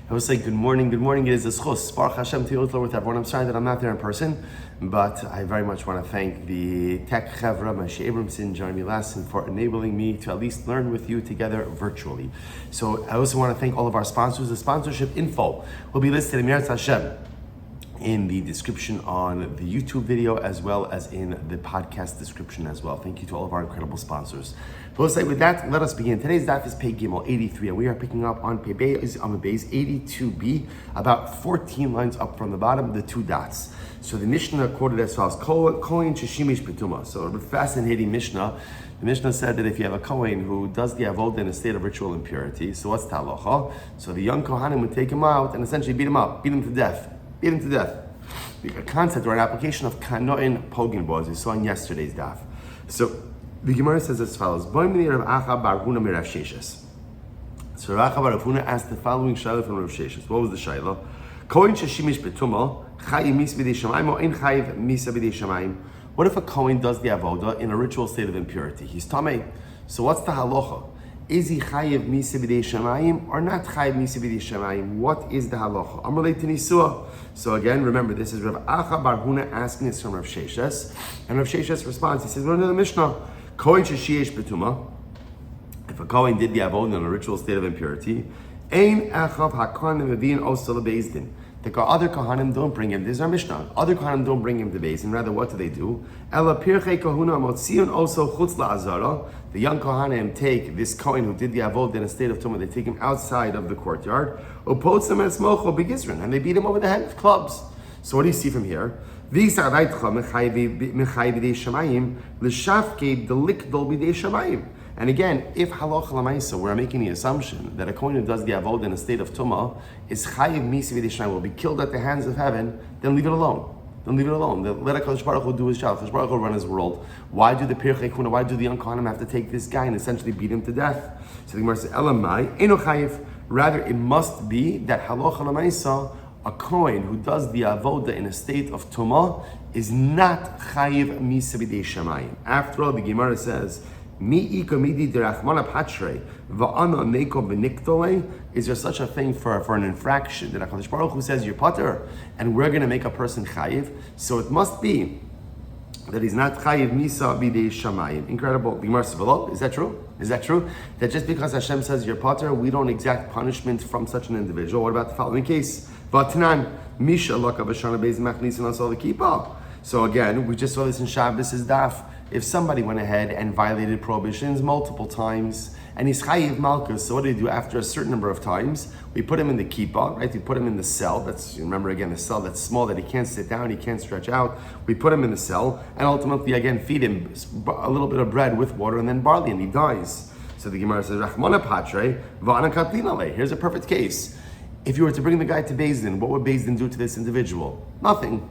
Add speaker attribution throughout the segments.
Speaker 1: I would say good morning. It is a zechus. Baruch Hashem to with everyone. I'm sorry that I'm not there in person, but I very much want to thank the Tech Chevra, Moshe Abramson, Jeremy Lassen, for enabling me to at least learn with you together virtually. So I also want to thank all of our sponsors. The sponsorship info will be listed in Yahrzeit Hashem in the description on the YouTube video, as well as in the podcast description as well. Thank you to all of our incredible sponsors. So with that, let us begin. Today's daf is Pei Gimel 83, and we are picking up on Pei Beis 82b, about 14 lines up from the bottom, the two dots. So the Mishnah quoted as follows: Kohen sheshimish betuma. So a fascinating Mishnah. The Mishnah said that if you have a Kohen who does the avodah in a state of ritual impurity, so what's halacha? So the young Kohanim would take him out and essentially beat him up, beat him to death. A concept or an application of kanoin pogin bo, as we saw in yesterday's daf. So the Gemara says as follows: So Rav Acha bar Huna asked the following shayla from Rav Sheshes. What was the shayla? Kohen sheshimish betuma chayiv misa b'dei shamayim or ein chayiv misa b'dei shamayim. What if a Kohen does the avodah in a ritual state of impurity? He's tamei. So what's the halacha? Is he chayiv misa b'dei shamayim or not chayiv misa b'dei shamayim? What is the halacha? I'm related to nisua. So again, remember, this is Rav Acha bar Huna asking this from Rav Sheshes, and Rav Sheshes responds. He says, "We're in the Mishnah. Kohen sheshiyesh betuma. If a Kohen did the avodah in a ritual state of impurity, ein echav HaKohen mevin also lebeis din. The other Kohanim don't bring him. This is our Mishnah. Other Kohanim don't bring him to beis din. Rather, what do? Ela pirchei kahuna motzion also chutz la'azara. The young Kohanim take this Kohen who did the avodah in a state of tumah. They take him outside of the courtyard. Upotzim es mocho begizrin, and they beat him over the head with clubs. So what do you see from here? And again, if halacha l'maisa, we're making the assumption that a Kohen who does the avodah in a state of tumah is chayiv misa b'dei shamayim, will be killed at the hands of heaven, then leave it alone. Let HaKadosh Baruch Hu do his job. HaKadosh Baruch Hu run his world. Why do the pirchei kuna? Why do the young Kohanim have to take this guy and essentially beat him to death? So the Gemara says, Elamai eno chayiv. Rather, it must be that halacha l'maisa, a Kohen who does the avodah in a state of tumah is not chayiv misa b'dei shamayim. After all, the Gemara says, is there such a thing for an infraction that HaKodesh Baruch Hu says you're pater and we're going to make a person chayiv? So it must be that he's not chayiv misa b'dei shamayim. Incredible. The Gemara says, is that true? Is that true? That just because Hashem says you're pater, we don't exact punishment from such an individual? What about the following case? V'tanan misha laka b'shana beis machnisin asal l'kipa. So again, we just saw this in Shabbos' daf. If somebody went ahead and violated prohibitions multiple times, and he's chayiv malchus, so what do we do after a certain number of times? We put him in the kippah, right? We put him in the cell. That's, remember again, the cell that's small, that he can't sit down, he can't stretch out. We put him in the cell, and ultimately again feed him a little bit of bread with water and then barley, and he dies. So the Gemara says, Rachmana patre va'ana katlinale. Here's a perfect case. If you were to bring the guy to beis din, what would beis din do to this individual? Nothing.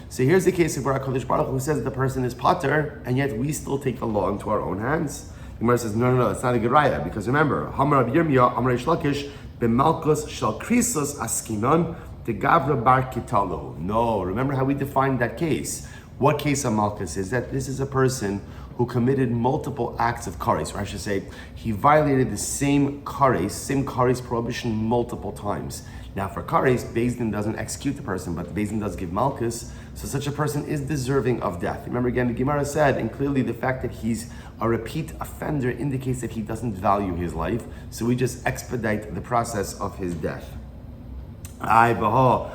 Speaker 1: So here's the case of where HaKodesh Baruch Hu says that the person is pater, and yet we still take the law into our own hands. The Gemara says, no, it's not a good raya, because remember, Hamar Rabbi Yirmiyah, Amar Reish Lakish, b'malchus shal krisos askinon tegavra bar kitalu. No, remember how we defined that case. What case of malchus is that? This is a person who committed multiple acts of kares, or I should say, he violated the same kares prohibition multiple times. Now for kares, beis din doesn't execute the person, but beis din does give malchus, so such a person is deserving of death. Remember again, the Gemara said, and clearly the fact that he's a repeat offender indicates that he doesn't value his life, so we just expedite the process of his death. So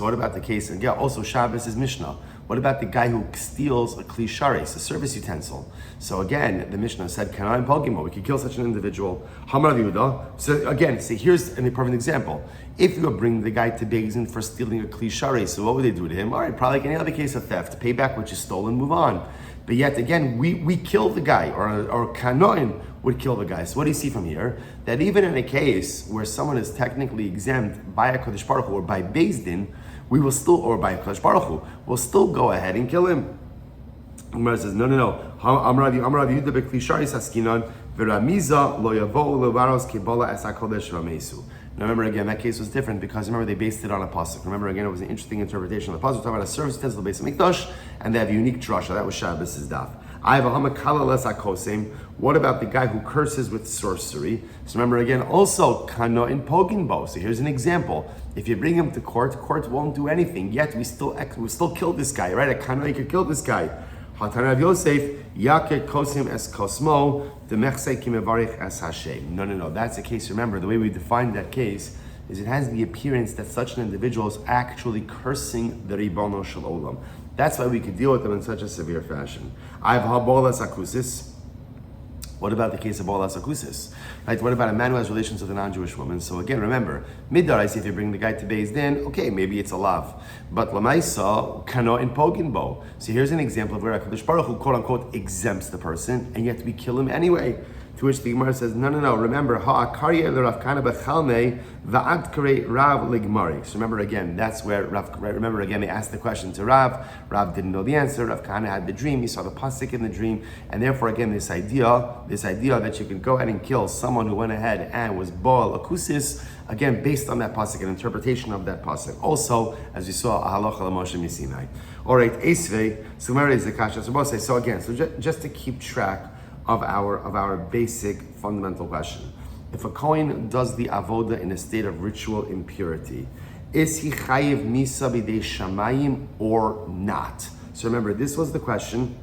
Speaker 1: what about the case? And yeah, also Shabbos is Mishnah. What about the guy who steals a kli sharis, a service utensil? So again, the Mishnah said, "Kanaim pogimo." We could kill such an individual. Hamar Yehuda. So again, see, here's a perfect example. If you were bringing the guy to beis din for stealing a kli sharis, so what would they do to him? All right, probably like any other case of theft, pay back what you stole and move on. But yet again, we kill the guy, or kanoin would kill the guy. So what do you see from here? That even in a case where someone is technically exempt by HaKodesh Baruch Hu or by beis din, we will still, or by HaKodesh Baruch Hu, we'll still go ahead and kill him. Umar says, no. Amar Yehuda b'kli sharis askinan v'ramiza lo yavo levaros kibala es HaKodesh v'amesu. Now remember again, that case was different because remember they based it on a pasuk. Remember again, it was an interesting interpretation of the pasuk. We're talking about a service utensil based on mikdash, and they have a unique drasha. That was Shabbos' daf. What about the guy who curses with sorcery? So remember again, also kano in poginbo. So here's an example. If you bring him to court won't do anything. Yet we still kill this guy, right? A kano, you could kill this guy. Hatana of Yosef, Yake kosim es kosmo, demechse kimevarich es Hashem. No. That's the case. Remember, the way we define that case is it has the appearance that such an individual is actually cursing the Ribono Shel Olam. That's why we could deal with them in such a severe fashion. I have habolas akusis. What about the case of bolas akusis? Right? What about a man who has relations with a non-Jewish woman? So again, remember, midar, I see if you bring the guy to Beis Din, okay, maybe it's a lav. But lamaisa, kano in poginbo. So here's an example of where HaKadosh Baruch Hu, quote unquote, exempts the person, and yet we kill him anyway. To which the Gemara says, no. Remember, ha'akarya l'Rav Kana b'chalmei va'ad karei Rav ligmari. So remember again, that's where they asked the question to Rav. Rav didn't know the answer. Rav Kana had the dream. He saw the pasuk in the dream, and therefore again, this idea that you can go ahead and kill someone who went ahead and was Baal Akusis, again based on that pasuk, an interpretation of that pasuk. Also, as we saw, halacha l'Moshe Misinai. All right, Esvei. So Gemara is the kasha. So again, just to keep track of our basic fundamental question. If a Kohen does the avoda in a state of ritual impurity, is he chayiv misa b'dei shamayim or not? So remember, this was the question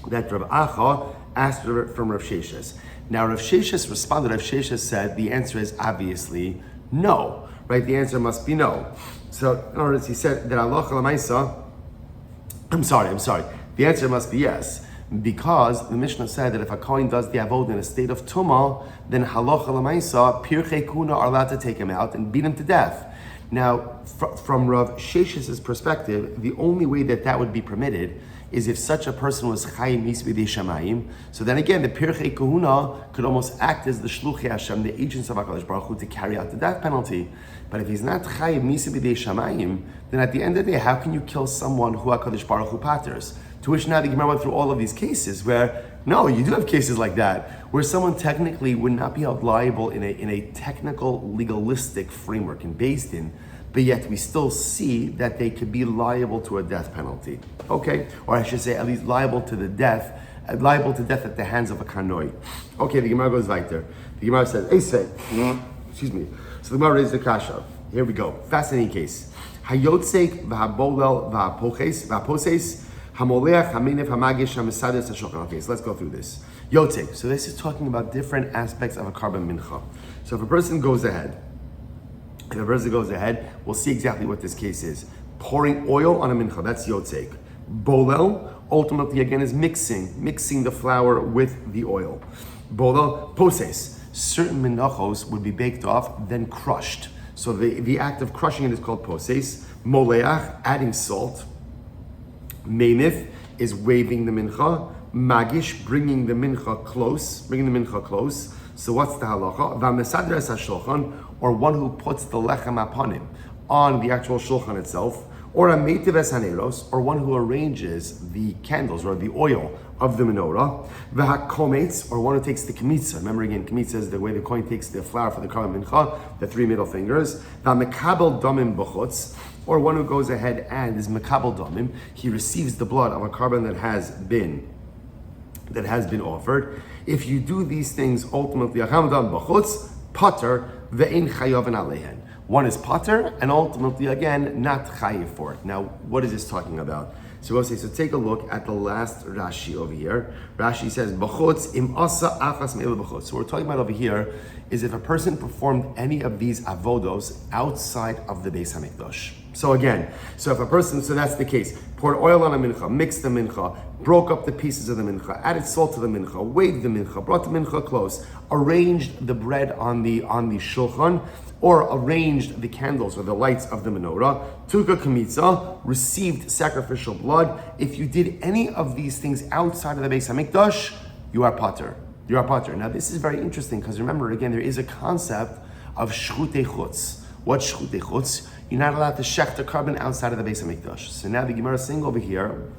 Speaker 1: that Rav Acha asked from Rav Sheshes. Now Rav Sheshes responded. Rav Sheshes said the answer is obviously no, right? The answer must be no. So in other words, he said that halacha l'maisa. I'm sorry. The answer must be yes. Because the Mishnah said that if a Kohen does the avodah in a state of tumah, then halacha l'maisa, pirchei kuna are allowed to take him out and beat him to death. Now, from Rav Shesh's perspective, the only way that would be permitted is if such a person was chayim misbidei shamayim. So then again, the pirchei kuna could almost act as the shluchei Hashem, the agents of HaKadosh Baruch Hu, to carry out the death penalty. But if he's not chayim misbidei shamayim, then at the end of the day, how can you kill someone who HaKadosh Baruch Hu paters? To which now the Gemara went through all of these cases where, no, you do have cases like that, where someone technically would not be held liable in a technical, legalistic framework and based in, but yet we still see that they could be liable to a death penalty. Okay? Or I should say, at least liable to death at the hands of a kanoi. Okay, the Gemara goes weiter. The Gemara says, excuse me. So the Gemara raises the kasha. Here we go. Fascinating case. Hayotzek v'habolel v'haposes. Okay, so let's go through this. Yotek. So this is talking about different aspects of a carbon mincha. So if a person goes ahead, we'll see exactly what this case is. Pouring oil on a mincha, that's yotek. Bolel, ultimately again, is mixing the flour with the oil. Bolel, poses. Certain minachos would be baked off, then crushed. So the act of crushing it is called poses. Moleach, adding salt. Meinif is waving the mincha. Magish, bringing the mincha close. So what's the halacha? V'mesadres hashulchan, or one who puts the lechem upon him on the actual shulchan itself, or a meitiv es haneros, or one who arranges the candles or the oil of the menorah. V'hakometz, or one who takes the kmitza. Remember again, kmitza is the way the kohen takes the flour for the carbon mincha, the three middle fingers. V'mekabel domim b'chutz, or one who goes ahead and is mekabel domim, he receives the blood of a carbon that has been offered. If you do these things, ultimately, achamdam b'chutz, pater, ve'ein chayav alehen. One is pater, and ultimately, again, not chayiv for it. Now, what is this talking about? So we'll say, so take a look at the last Rashi over here. Rashi says, b'chutz im asa achas me'elu b'chutz. So what we're talking about over here is if a person performed any of these avodos outside of the Beis HaMikdash. So that's the case. Poured oil on a mincha, mixed the mincha, broke up the pieces of the mincha, added salt to the mincha, waved the mincha, brought the mincha close, arranged the bread on the shulchan, or arranged the candles or the lights of the menorah, took a kmitza, received sacrificial blood. If you did any of these things outside of the Beis HaMikdash, you are pater. Now this is very interesting because remember again, there is a concept of shchutei chutz. What's shchutei chutz? You're not allowed to shech the carbon outside of the Beis HaMikdash. So now the Gemara is saying over here,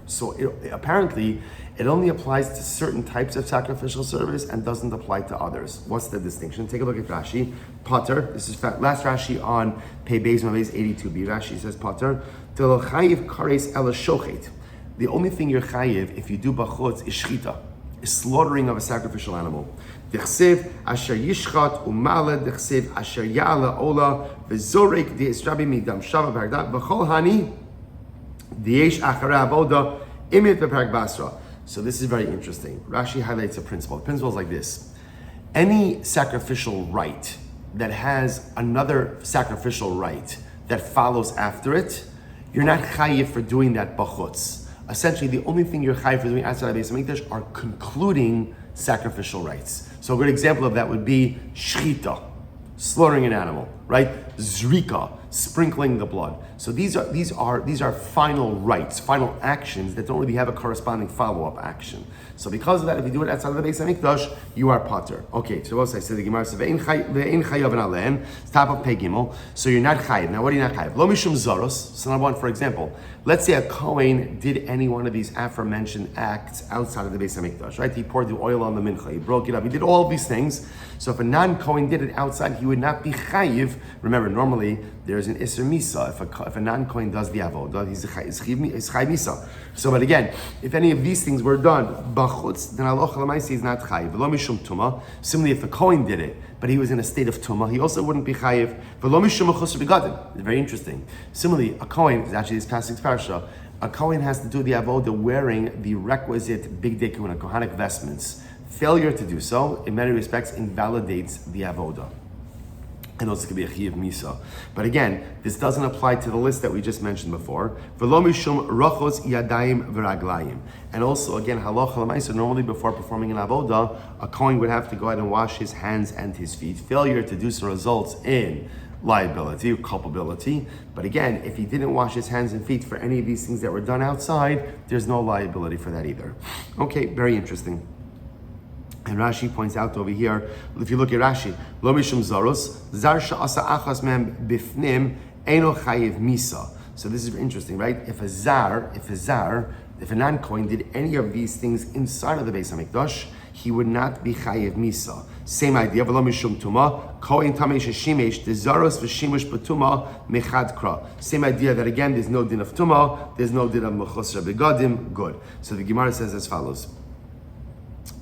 Speaker 1: apparently it only applies to certain types of sacrificial service and doesn't apply to others. What's the distinction? Take a look at Rashi. Pater, this is last Rashi on Pei Beis Maves 82b. Rashi says Pater, Telo chayiv kares ela shochet. The only thing you're chayiv if you do bachutz is shchita, is slaughtering of a sacrificial animal. Dechsev asher yishchat umale dechsev asher ya'ala ola v'zorek di'esrabi midam shava b'hardat v'chol hani di'esh acharei avoda imit b'perek basra. So this is very interesting. Rashi highlights a principle. The principle is like this. Any sacrificial rite that has another sacrificial rite that follows after it, you're not chayiv for doing that bachutz. Essentially, the only thing you're chayiv for doing outside of Beis Hamikdash are concluding sacrificial rites. So a good example of that would be shchita, slaughtering an animal, right? Zrika, sprinkling the blood. So these are final rites, final actions that don't really have a corresponding follow-up action. So because of that, if you do it outside of the Beis Hamikdash, you are pater. Okay, so what I said the Gemara says ve'ein chayav alehem. Top of Pei Gimel. So you're not chayav. Now what are you not chayav? Lo mishum zaros. So number one, for example, let's say a Kohen did any one of these aforementioned acts outside of the Beis Hamikdash, right? He poured the oil on the mincha, he broke it up, he did all of these things. So if a non-Kohen did it outside, he would not be chayiv. Remember, normally there's an Isser Misa. If a non-Kohen does the avodah, he's chayiv Misa. So, but again, if any of these things were done bachutz, then halacha l'maaseh is not chayiv. V'lo mishum tumah. Similarly, if a Kohen did it, but he was in a state of tumah, he also wouldn't be chayiv. V'lo mishum chusar begadim. It's very interesting. Similarly, a Kohen is actually this passage parsha. A Kohen has to do the avodah wearing the requisite big day kahuna, kohanic vestments. Failure to do so, in many respects, invalidates the avodah. And also it could be a chiyuv misa. But again, this doesn't apply to the list that we just mentioned before. V'lo mishum rachos yadayim v'raglayim. And also, again, halacha l'maaseh, normally before performing an avodah, a kohen would have to go ahead and wash his hands and his feet. Failure to do so results in liability or culpability. But again, if he didn't wash his hands and feet for any of these things that were done outside, there's no liability for that either. Okay, very interesting. And Rashi points out over here, if you look at Rashi, Lo mishum zaros, zar sha'asa achas mem bifnim, eno chayiv misa. So this is interesting, right? If a non-Kohen did any of these things inside of the Beis Hamikdash, he would not be chayiv misa. Same idea, Lo mishum tuma, Kohen tamei sheshimesh, the zaros v'shimush b'tuma mechad kra. Same idea that again, there's no din of tuma, there's no din of mechusra begadim, good. So the Gemara says as follows.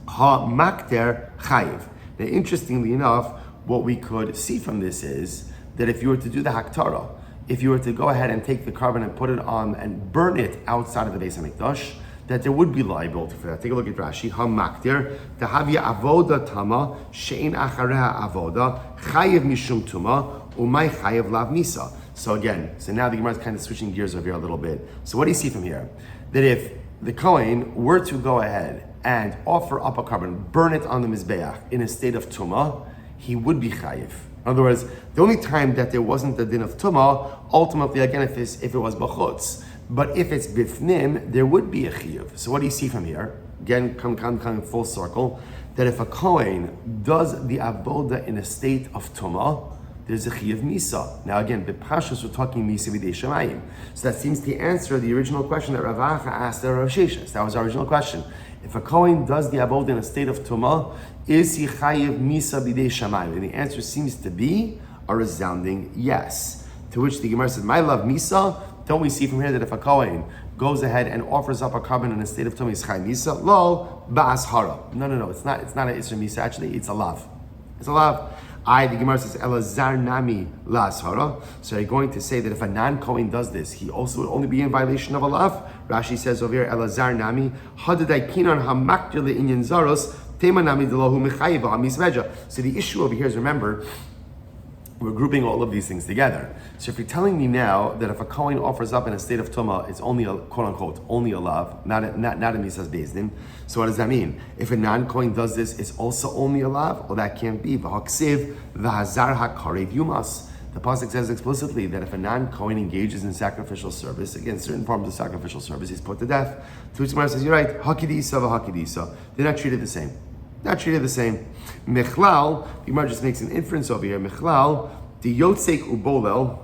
Speaker 1: Ha makter chayiv. Now, interestingly enough, what we could see from this is that if you were to do the haktara, if you were to go ahead and take the carbon and put it on and burn it outside of the Beis Hamikdash, that there would be liability for that. Take a look at Rashi. Ha makter tahavya avoda tama she'in achareha avoda chayiv mishum tuma umay chayiv lav misa. So again, now the Gemara is kind of switching gears over here a little bit. So what do you see from here? That if the Kohen were to go ahead and offer up a carbon, burn it on the Mizbeach in a state of Tumah, he would be chayiv. In other words, the only time that there wasn't the din of Tumah, ultimately, again, if it was bachutz. But if it's bifnim, there would be a chiyuv. So what do you see from here? Again, come full circle, that if a Kohen does the avodah in a state of Tumah, there's a chiyuv misa. Now again, b'pashas we're talking misa b'dei shamayim. So that seems to answer the original question that Rav Acha asked the Rav Sheshes. That was our original question. If a Kohen does the avodah in a state of tumah, is he chayiv misa b'dei shamayim? And the answer seems to be a resounding yes. To which the Gemara says, "My love misa." Don't we see from here that if a Kohen goes ahead and offers up a carbon in a state of tumah, is chayiv misa? Lo ba'ashara. No. It's not an isra misa. Actually, it's a lav. It's a lav. The Gemara says, Elazar nami la'ashara. So you're going to say that if a non-Kohen does this, he also would only be in violation of a lav. Rashi says over here, Elazar nami, hadadai kinan hamaktir le'inyan zaros, tema nami delohu mechayiv ha'misveja. So the issue over here is, remember, we're grouping all of these things together. So if you're telling me now that if a Kohen offers up in a state of tumah, it's only a quote unquote only a lav, not a misas bezdin. So what does that mean? If a non-Kohen does this, it's also only a lav? Well, that can't be. V'haksiv v'hazar hakarev yumas. The pasuk says explicitly that if a non-Kohen engages in sacrificial service, again, certain forms of sacrificial service, he's put to death. To which Gemara says, you're right, hakidisa v'hakidisa. They're not treated the same. Not treated the same. Mechlal, the Gemara just makes an inference over here. Mechlal, the yotzek ubolel.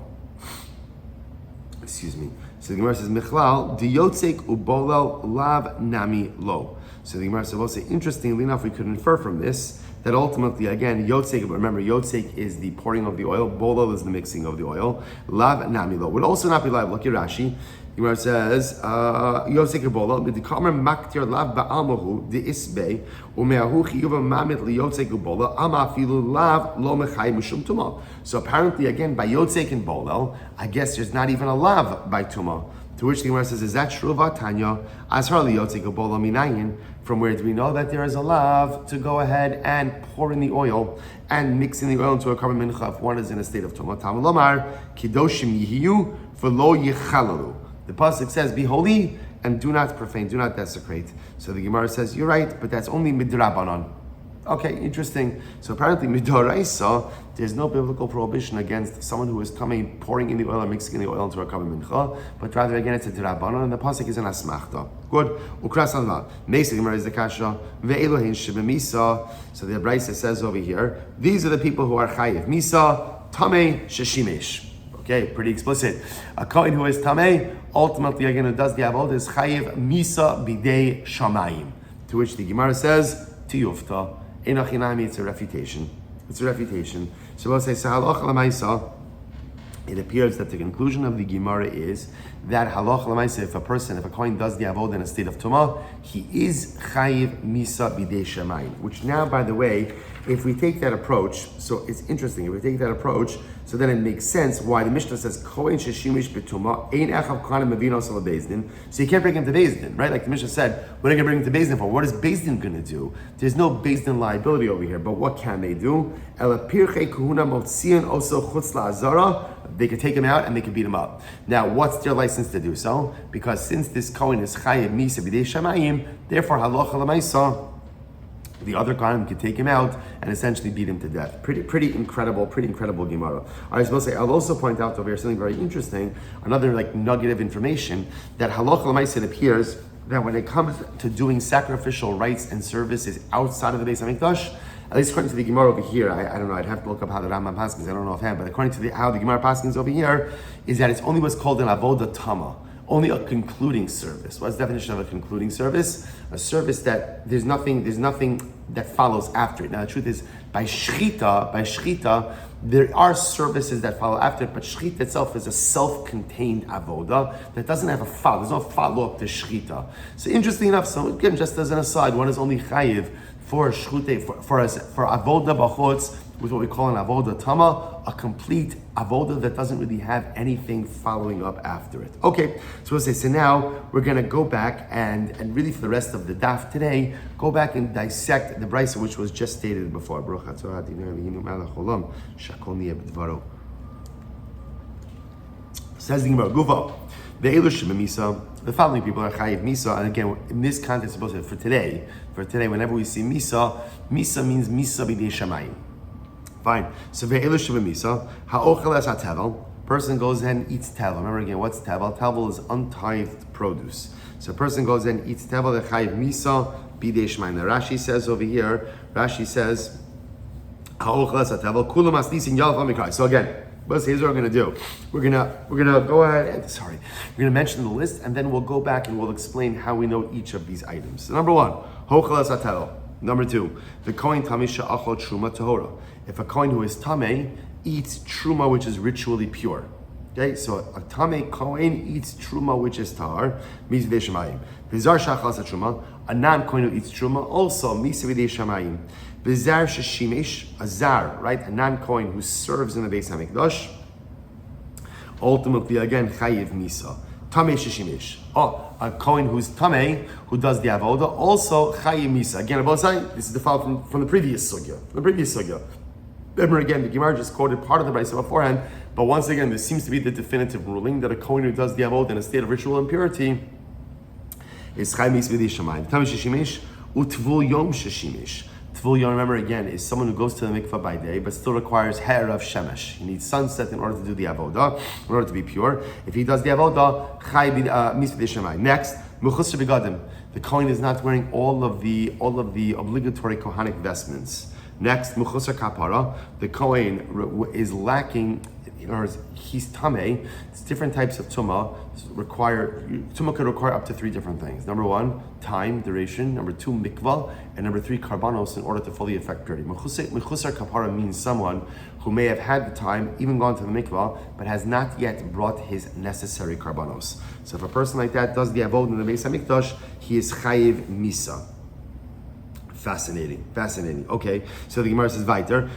Speaker 1: Excuse me. So the Gemara says, Mechlal, the yotzek ubolel lav nami lo. So the Gemara says, well, interestingly enough, we could infer from this that ultimately, again, yotzek, remember, yotzek is the pouring of the oil, bolel is the mixing of the oil, lav namilo would also not be live. Look at Rashi. Where it says, Yosef Bola, the Kamer Maktir Lav Ba'amahu, the Isbe, Umeahu Chiyuva Mamit Yosef Bola, Amafilu Lav Lo Mechai Mishum Tuma. So apparently, again, by Yosef and Bolel, I guess there's not even a Lav by Tuma. To which the Gemara says, is that true, Vatanya? As Harli Yosef Bola Minayin, from where do we know that there is a Lav to go ahead and pour in the oil and mix in the oil into a carbon mincha if one is in a state of Tuma? Talmud Lomar, Kidoshim Yihiyu, V'lo Yichalalu. The pasuk says, "Be holy and do not profane, do not desecrate." So the Gemara says, "You're right, but that's only midrabanan." Okay, interesting. So apparently, midoraisa, there's no biblical prohibition against someone who is coming, pouring in the oil or mixing in the oil into a carbon mincha, but rather again it's a drabanan, and the pasuk is an asmachta. Good. Ukras alma. Meisa Gemara is the kasha ve'elohin shebemisa. So the Brisa says over here, these are the people who are chayiv misa tamei sheshimesh. Okay, pretty explicit. A kohen who is tamei, ultimately again who does the avodah is chayiv misa bidei shamayim. To which the Gemara says, tiyufta, enochinami, it's a refutation. It's a refutation. So we'll say, halacha l'maisa, it appears that the conclusion of the Gemara is that halacha l'maisa, if a kohen does the avodah in a state of tumah, he is chayiv misa bidei shamayim. Which now, by the way, if we take that approach, so it's interesting, if we take that approach, so then it makes sense why the Mishnah says, Kohen sheshimish betuma, ein echav kanim mavinos ala bezdin. So you can't bring him to bezdin, right? Like the Mishnah said, what are you going to bring him to bezdin for? What is bezdin going to do? There's no bezdin liability over here, but what can they do? Ela pirchei kuhuna motzion oso chutz la'azara. They could take him out and they could beat him up. Now, what's their license to do so? Because since this Kohen is chayiv misa b'dei shamayim, therefore halacha l'maisa, the other Kahn could take him out and essentially beat him to death. Pretty incredible Gemara. I was supposed to say, I'll also point out over here something very interesting, another like nugget of information, that halacha l'maisa, it appears that when it comes to doing sacrificial rites and services outside of the Beis HaMikdash, at least according to the Gemara over here, I don't know, I'd have to look up how the Rambam paskins, I don't know offhand, but according to how the Gemara paskins over here, is that it's only what's called an avodah tama, only a concluding service. What's the definition of a concluding service? A service that there's nothing that follows after it. Now the truth is, by shchita, there are services that follow after it, but shchita itself is a self-contained avodah that doesn't have a follow. There's no follow-up to shchita. So interesting enough, so again, just as an aside, one is only chayiv for shchute, for avodah b'chutz, with what we call an avodah tama, a complete avodah that doesn't really have anything following up after it. Okay, so we'll say, so now we're going to go back and really for the rest of the daf today, go back and dissect the brisa which was just stated before. Says the Gemara, Gufa, the following people are chayiv misa, and again, in this context, supposed to for today, whenever we see misa means misa b'dei shamayim. Fine. So ve'elu shebemisa ha'ochel es ha'tevel. Person goes ahead and eats tevel. Remember again, what's tevel? Tevel is untithed produce. So a person goes ahead and eats tevel. The chayiv misa b'dei shamayim. Now Rashi says over here. Ha'ochel es ha'tevel kulam asnisin yalaf amikrai. So again, here's what we're going to do. We're gonna go ahead and we're going to mention the list, and then we'll go back and we'll explain how we know each of these items. So number one, ha'ochel es ha'tevel. Number two, the kohen tamei she'achol truma tahora. If a kohen who is tamei eats truma which is ritually pure, okay, so a tamei kohen eats truma which is tahar, means b'dei shamayim. V'zar shachal sa truma, a non-kohen who eats truma also means b'dei shamayim. V'zar sheshimesh, a zar, right, a non-kohen who serves in the Beis HaMikdash, ultimately again chayiv misa. Tamei sheshimesh. A kohen who's tamei, who does the avodah, also chayiv misa. Again, this is the file from the previous sugya. Remember again, the Gemara just quoted part of the brisa beforehand, but once again, this seems to be the definitive ruling that a kohen who does the avodah in a state of ritual impurity is chayiv misa b'dei shamayim. Tamei sheshimesh utvul yom sheshimesh. Tvul yom, remember again, is someone who goes to the mikvah by day, but still requires hair of shemesh. He needs sunset in order to do the avodah, in order to be pure. If he does the avodah, chayiv misa b'dei shamayim. Next, mechusar begadim. The kohen is not wearing all of the obligatory kohanic vestments. Next, mechusar kapara. The kohen is lacking In other words, he's tameh. It's different types of tumah could require up to 3 different things. Number 1, time, duration. Number 2, mikvah. And number 3, karbanos, in order to fully affect purity. Mechusar kapara means someone who may have had the time, even gone to the mikvah, but has not yet brought his necessary karbanos. So if a person like that does the avod in the Beis HaMikdash, he is chayiv misa. Fascinating. Okay, so the Gemara says weiter.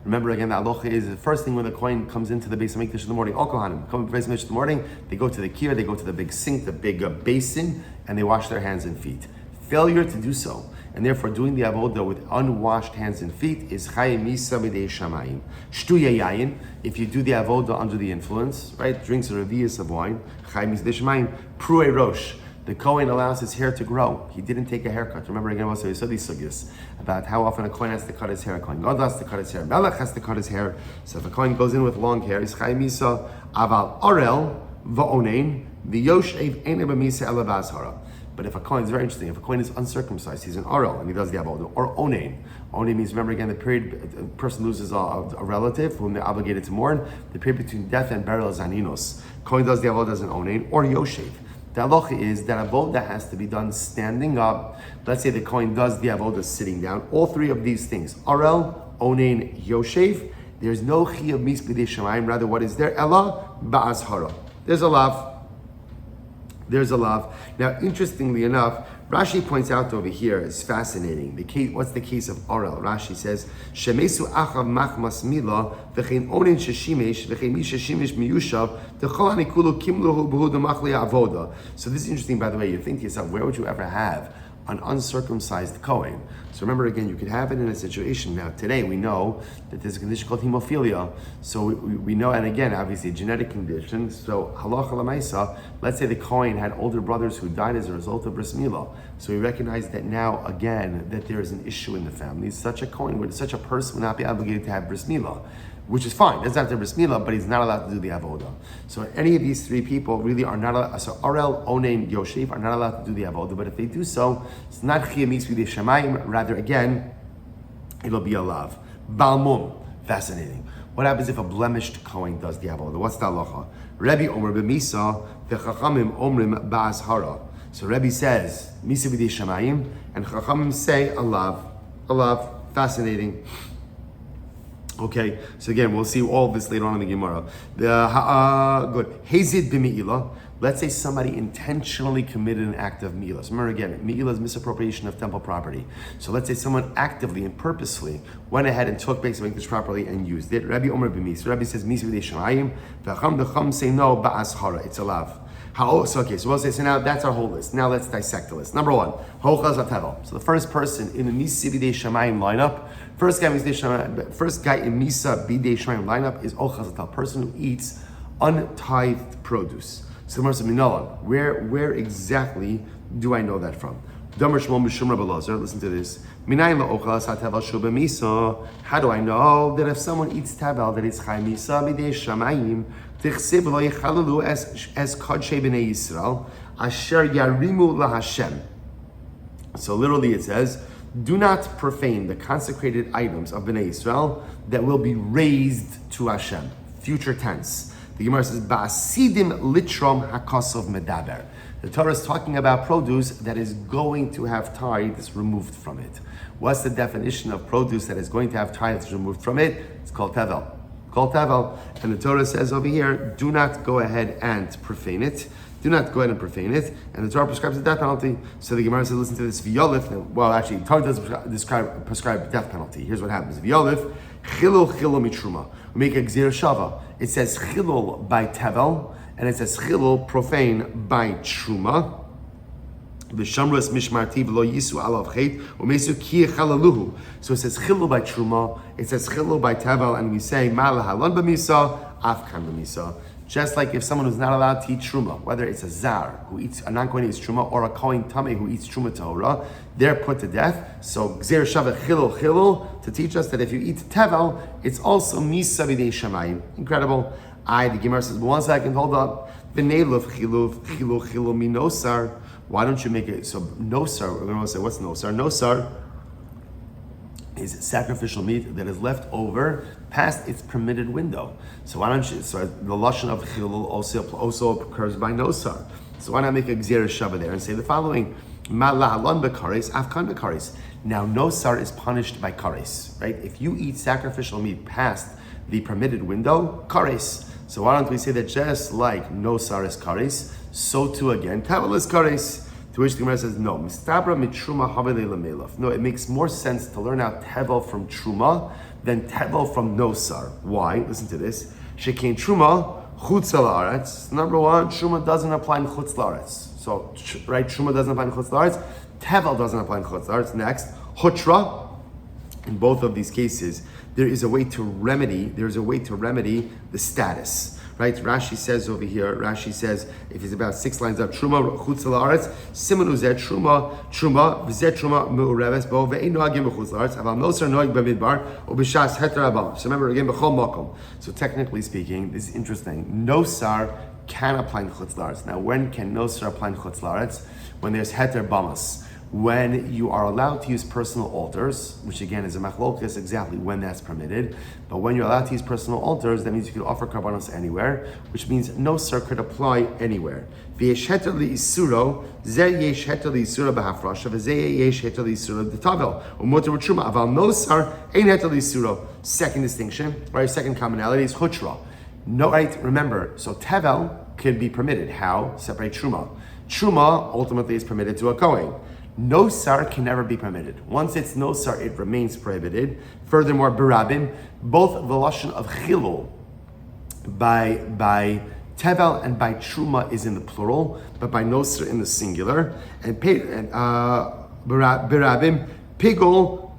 Speaker 1: Remember again, the aloha is the first thing when the Kohen comes into the Beis HaMikdash in the morning. All Kohanim come to the Beis HaMikdash in the morning. They go to the kir, they go to the big sink, the big basin, and they wash their hands and feet. Failure to do so, and therefore doing the avodah with unwashed hands and feet, is chayiv misa b'dei shamayim. Shtuya yayin, if you do the avodah under the influence, right, drinks a revius of wine, chayiv misa b'dei shamayim. Pruei rosh. The Kohen allows his hair to grow. He didn't take a haircut. Remember again, we saw these sugyas about how often a Kohen has to cut his hair. A Kohen God has to cut his hair. Melech has to cut his hair. So if a Kohen goes in with long hair, he's chayiv misa. Aval orel va'onein v'yoshev ein b'misa ela b'azhara. But if a Kohen, it's very interesting, if a Kohen is uncircumcised, he's an orel and he does the avodah. Or onein. Onein means, remember again, the period a person loses a relative whom they're obligated to mourn. The period between death and burial is aninos. Kohen does the avodah as an onein or yoshev. The halacha is that avodah has to be done standing up. Let's say the Kohen does the avodah sitting down. All 3 of these things, Arel, Onein, Yoshev, there's no chiyuv mis b'dei shamayim. Rather, what is there? Ella ba'azhara. There's a lav. Now, interestingly enough, Rashi points out over here, it's fascinating. What's the case of Arel? Rashi says, Shemesu achav machmas mila v'chein onin sheshimesh v'chein mi sheshimesh miyushav d'chol hanikulu kimluhu b'hu d'machli avoda. So this is interesting, by the way. You think to yourself, where would you ever have an uncircumcised Kohen? So remember again, you could have it in a situation. Now today we know that there's a condition called hemophilia. So we know, and again, obviously a genetic condition. So halacha l'maisa, let's say the Kohen had older brothers who died as a result of bris milah. So we recognize that now again, that there is an issue in the family. Such a Kohen, such a person would not be obligated to have bris milah, which is fine. Doesn't have to bris milah, but he's not allowed to do the avodah. So any of these 3 people really are not allowed. So Arel, Onein, Yoshev are not allowed to do the avodah. But if they do so, it's not chiyuv mis b'dei shamayim. Rather, again, it'll be a lav. Balmum, fascinating. What happens if a blemished Kohen does the avodah? What's the halacha? Rebbe omer b'misa v'chachamim omrim ba'azhara. So Rebbe says misa b'dei shamayim, and chachamim say a lav. Fascinating. Okay, so again, we'll see all this later on in the Gemara. Good. Hazid b'mi'ila. Let's say somebody intentionally committed an act of mi'ilah. Remember again, mi'ilah is misappropriation of temple property. So let's say someone actively and purposely went ahead and took Beis HaMikdash properly and used it. Rabbi Omer b'mis. Rabbi says misa b'dei shamayim. The Chum say no ba'azhara. It's a lav. So we'll say, so now that's our whole list. Now let's dissect the list. Number 1, hochaz v'tevel. So the first person in the misa b'dei shamayim lineup, first guy in misa b'dei shamayim lineup is hochaz v'tevel, person who eats untithed produce. So the Gemara says, where exactly do I know that from? Listen to this. How do I know that if someone eats tavel that it's chai misa b'dei shamayim, tichsiv lo yechalalu as kodshei b'nei Yisrael asher yarimu laHashem. So literally it says, do not profane the consecrated items of b'nei Yisrael that will be raised to Hashem. Future tense. The Gemara says, Ba'asidim litrom hakosov medaber. The Torah is talking about produce that is going to have tithes removed from it. What's the definition of produce that is going to have tithes removed from it? It's called tevel. And the Torah says over here, do not go ahead and profane it. And the Torah prescribes a death penalty. So the Gemara says, listen to this. V'yolif. Well, actually, the Torah does prescribe death penalty. Here's what happens. V'yolif, chilul mitruma. We make a gzir shava. It says chilul by tevel, and it says chilul profane by truma. V'shamras mishmarti v'lo yisu alav chet u'mesu ki chalaluhu. So it says chilul by truma. It says chilul by tevel, and we say ma'ala halon b'misa, afkan b'misa. Just like if someone who's not allowed to eat truma, whether it's a zar who eats a non-kohen eats truma or a kohen tameh who eats truma torah, they're put to death. So gzer shavet chilul to teach us that if you eat tevel, it's also misa b'dei shamayim. Incredible. The Gemara says, but 1 second, hold up. V'neiluv chilu minosar. Why don't you make it so nosar? We're going to say what's nosar? Nosar is sacrificial meat that is left over past its permitted window. So why don't you? So the lashon of chilul also occurs by nosar. So why not make a gzera shava there and say the following: Ma lahalon bekaris, afkan bekaris. Now nosar is punished by karis, right? If you eat sacrificial meat past the permitted window, karis. So why don't we say that just like nosar is karis, so too again tevel is karis. To which the Gemara says, no, mistabra mitruma havelei lamelaf. No, it makes more sense to learn out tevel from truma than tevel from nosar. Why? Listen to this. Shekein truma chutz la'aretz. Number one, truma doesn't apply in chutz la'aretz. So, right, truma doesn't apply in chutz la'aretz. Tevel doesn't apply in chutz la'aretz. Next, hutra. In both of these cases, there is a way to remedy the status. Right, Rashi says over here. Rashi says if it's about 6 lines up, truma chutz la'aretz, simonu zeh truma v'zeh truma meureves bo ve'ein noagim b'chutz la'aretz aval nosar noag b'midbar u'b'shas heter abam. So remember again b'chol makom. So technically speaking, this is interesting. Nosar can apply in chutz la'aretz. Now, when can nosar apply in chutz la'aretz? When there's heter bamas. When you are allowed to use personal altars, which again is a machlokes exactly when that's permitted, but when you're allowed to use personal altars, that means you can offer karbanos anywhere, which means nosar could apply anywhere. V'yesh heter li'isuro, zeh yesh heter li'isuro b'hafrasha, v'zeh yesh heter li'isuro b'tavel, u'moter v'truma, aval nosar ein heter li'isuro. Second distinction, right? Second commonality is hutra. No, right? Remember, so tevel can be permitted. How? Separate truma. Truma ultimately is permitted to a kohen. Nosar can never be permitted. Once it's nosar, it remains prohibited. Furthermore, berabim, both the lashon of chilul by tevel and by truma is in the plural, but by nosar in the singular. And berabim, pigol,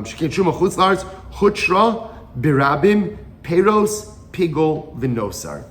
Speaker 1: shekin truma chutz la'aretz, hutra, berabim, peros, pigol, v'nosar.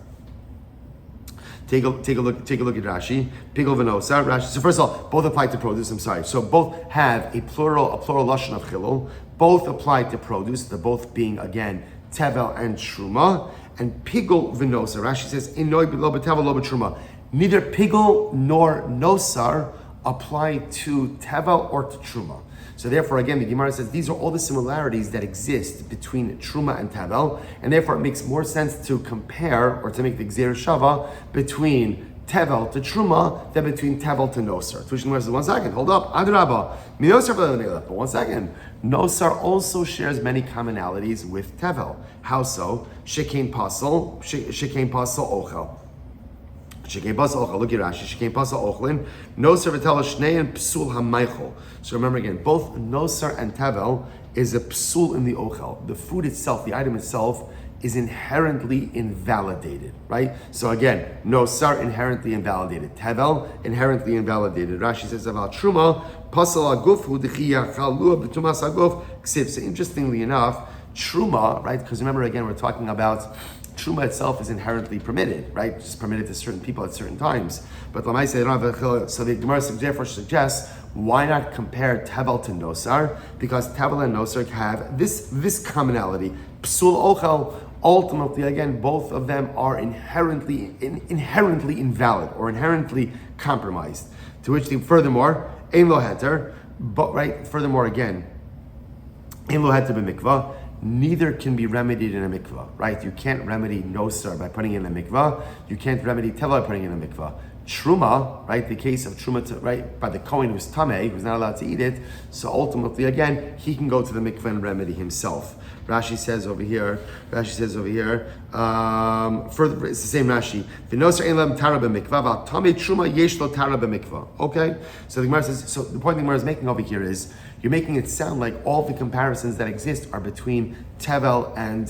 Speaker 1: Take a look at Rashi. Pigol v'nosar. Rashi. So first of all, both apply to produce. So both have a plural lashon of chilul. Both apply to produce. They're both being again tevel and truma. And pigol v'nosar. Rashi says inoy lo b'tevel lo b'truma. Neither pigol nor nosar apply to tevel or to truma. So therefore, again, the Gemara says these are all the similarities that exist between truma and tevel, and therefore it makes more sense to compare or to make the gzera shava between tevel to truma than between tevel to nosar. To which the Gemara says, 1 second, hold up, adrabah, but 1 second. Nosar also shares many commonalities with tevel. How so? Shekein pasal ochel. Shekei pasal ochel. Look at Rashi. Shekei pasal ochlin. Nosar v'tevel shnei and psul hamaychol. So remember again, both nosar and tevel is a psul in the ochel. The food itself, the item itself, is inherently invalidated, right? So again, nosar inherently invalidated. Tevel inherently invalidated. Rashi says about truma pasal aguf hu dechiya chalua b'tumas aguf ksiv. So interestingly enough, truma, right? Because remember again, we're talking about truma itself is inherently permitted, right? It's permitted to certain people at certain times. But so the Gemara therefore suggests, why not compare tevel to nosar? Because tevel and nosar have this commonality. Psul ochel, ultimately, again, both of them are inherently invalid or inherently compromised. To which, furthermore, ein lo heter, but right, furthermore again, ein lo heter b'mikvah, neither can be remedied in a mikvah, right? You can't remedy nosar by putting in a mikvah. You can't remedy tevel by putting in a mikvah. Truma, right? The case of truma, right, by the kohen who's tamei, who's not allowed to eat it. So ultimately, again, he can go to the mikvah and remedy himself. Rashi says over here. Further, it's the same Rashi. V'nosar ein lam tara b'mikvah, v'tamei truma yesh lo tara b'mikvah. Okay. So the Gemara says. So the point the Gemara is making over here is, you're making it sound like all the comparisons that exist are between tevel and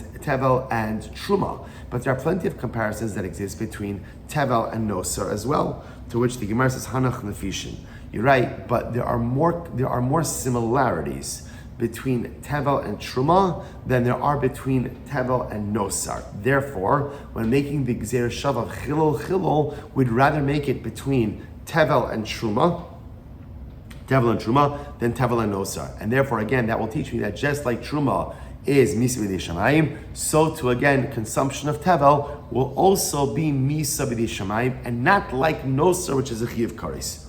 Speaker 1: truma, but there are plenty of comparisons that exist between tevel and nosar as well. To which the Gemara says, Hanach nefishin. You're right, but there are more similarities between tevel and truma than there are between tevel and nosar. Therefore, when making the gzera shav of chilul, we'd rather make it between tevel and truma than tevel and nosar. And therefore, again, that will teach me that just like truma is misa b'dei shamayim, so too again, consumption of tevel will also be misa b'dei shamayim, and not like nosar, which is a chiyuv kares.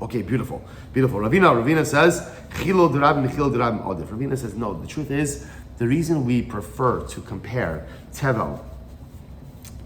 Speaker 1: Okay, beautiful. Ravina says, Chilo Durab Mechil Durab Odif. Ravina says, no, the truth is, the reason we prefer to compare Tevel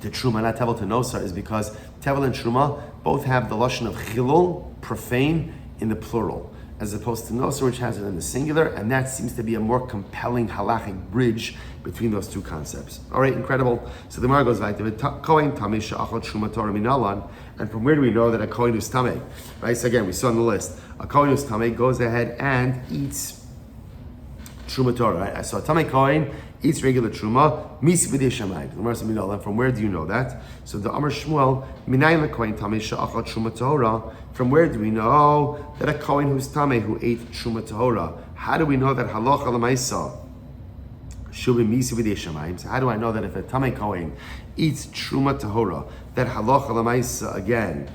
Speaker 1: to Truma, not Tevel to Nosar, is because Tevel and Truma both have the lashon of Chilul, profane, in the plural, as opposed to Nosar, which has it in the singular, and that seems to be a more compelling halachic bridge between those two concepts. All right, incredible. So the Gemara goes back to Kohen Tamei she'achal Truma Torah minalan, and from where do we know that a Kohen who's Tamei? Right. So again, we saw on the list, a Kohen who's Tamei goes ahead and eats Truma Torah. Right? So a Tamei Kohen eats regular Truma, misi b'dei shamayim. The Gemara says minalan. From where do you know that? So the Amar Shmuel minayin leKohen Tamei she'achal Truma Torah. From where do we know that a Kohen who's Tamei who ate Truma Torah? How do we know that halacha l'maisa? So how do I know that if a Tamei Kohen eats Truma Tahora, that halacha l'maisa again,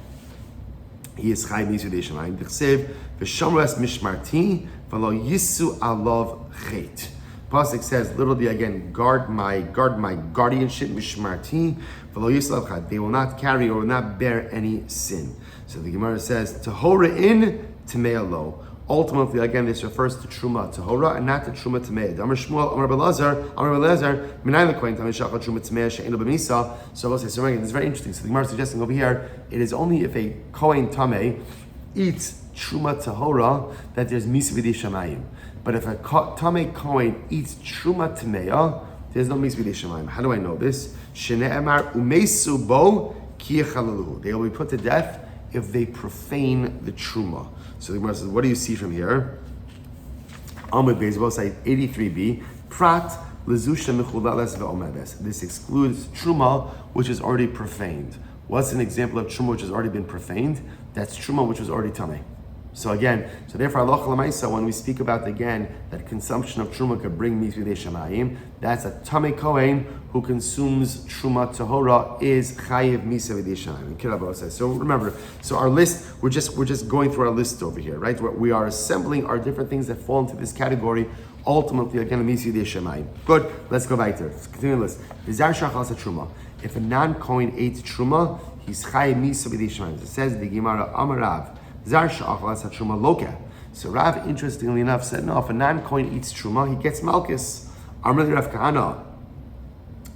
Speaker 1: he is chai misu de shamayim? D'chsev v'shamras mishmarti v'lo yisu alav chet. Pasuk says literally again, guard my guardianship mishmarti v'lo yisu alav chet. They will not carry or will not bear any sin. So the Gemara says Tahora in Tamei lo. Ultimately, again, this refers to Truma Tahora and not to Truma Tamei. Amar Shmuel, Amar Belezer, Minay leKohen Tamei she'achal Truma Tamei she'eino b'misa. So we'll say, so again, this is very interesting. So the Gemara is suggesting over here, it is only if a Kohen Tamei eats Truma Tahora that there's misa b'dei shamayim. But if a Tamei Kohen eats Truma Tamei, there's no misa b'dei shamayim. How do I know this? Shene'emar umeisu bo ki yechalaluhu. They will be put to death if they profane the Truma. So the Gemara says, what do you see from here? Amud Beis side 83b, Prat lezusha mechulales ve'omedes. This excludes Truma, which is already profaned. What's an example of Truma which has already been profaned? That's Truma which was already Tamei. So again, therefore, halacha l'maisa, when we speak about again that consumption of Truma could bring mitzvah b'dei shamayim, that's a Tamei Kohen who consumes Truma Tahora is chayiv mitzvah b'dei shamayim. So remember, so our list, we're just going through our list over here, right? We are assembling our different things that fall into this category. Ultimately, again, mitzvah b'dei shamayim. Good. Let's go back there. Let's continue the list. V'zar shachal sa Truma. If a non-Kohen ate Truma, he's chayiv mitzvah b'dei shamayim. It says the Gemara Amarav. Zar sha'achal sa Truma loka. So Rav, interestingly enough, said, no, if a non-Kohen eats Truma, he gets malchus. Amr Rav Kahana,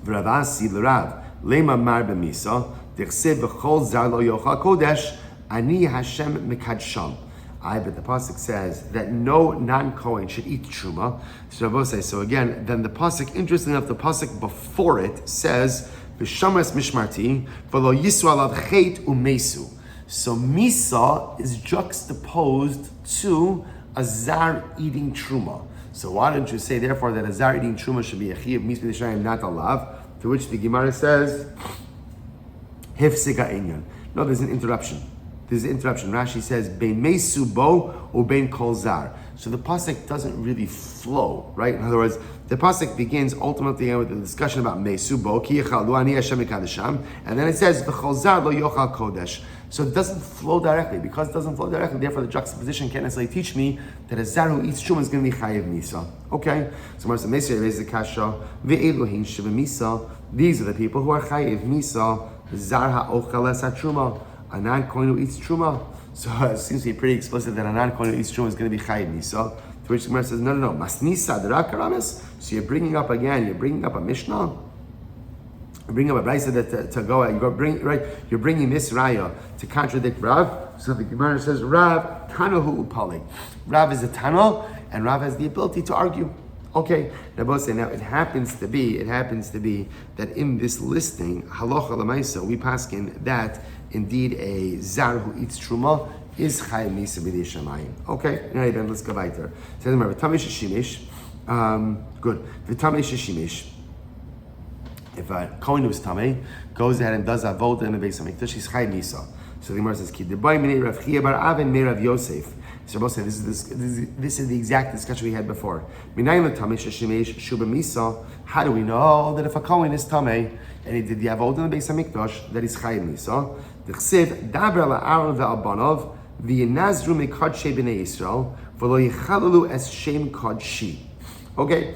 Speaker 1: v'Ravasi l'Rav, lema mar b'misa, d'chsev v'chol zar lo yochal kodesh, ani Hashem mekadsham. But the pasuk says that no non-Kohen should eat Truma. So again, then the pasuk, interestingly enough, the pasuk before it says, v'shamras mishmarti, v'lo yisu alav chet umesu. So Misa is juxtaposed to a Zar eating Truma. So why don't you say, therefore, that a Zar eating Truma should be a Chiyav Misa B'Yishayim, not a Lav? To which the Gemara says, Hefsika Inyan. No, there's an interruption. Rashi says, Bein Mesu Bo or Bein Kol Zar. So the pasuk doesn't really flow, right? In other words, the pasuk begins ultimately with the discussion about Mesu Bo, Ki Yechalu Ani Hashem Mekadesham, and then it says, V'chol Zar lo yochal kodesh. So it doesn't flow directly. Because it doesn't flow directly, therefore the juxtaposition can't necessarily teach me that a Zar who eats Truma is going to be Chayiv Misa. Okay? So Marsa Mesir raises the Kasha, Ve'eluhin Shiva Misa. These are the people who are Chayiv Misa, Zar ha'ochal es ha'Truma, a non-Kohen who eats Truma. So it seems to be pretty explicit that a non-Kohen who eats Truma is going to be Chayiv Misa. To which the Gemara says, no. Masnisa d'rak karamis. So you're bringing up a Mishnah. You bring up a brayso that to go. You're bringing this raya to contradict Rav. So the Gemara says, Rav Tanahu Upalik. Rav is a Tana, and Rav has the ability to argue. Okay, now it happens to be that in this listing, halacha l'maisa, we paskin that indeed a Zar who eats Truma is Chayim Misa B'dei Shamayim. Okay, now then let's go weiter. So remember, V'tamei sheshimish. Good. V'tamei sheshimish. If a Kohen who's Tamei goes ahead and does avoda in the Beis HaMikdash, he's Chayim Misa. So the Gemara says, Ki debai minei Rav Chia bar Aven mei Rav Yosef. So both say this is the exact discussion we had before. Minayim Tamei sheshimesh shuba Misa. How do we know that if a Kohen is Tamei and he did the avoda in the Beis HaMikdash, that he's Chayim Misa? D'chsev daber la'aron ve'albanov v'yenazru mekadshei b'nei Yisrael v'lo yichalalu es shem kadshi. Okay.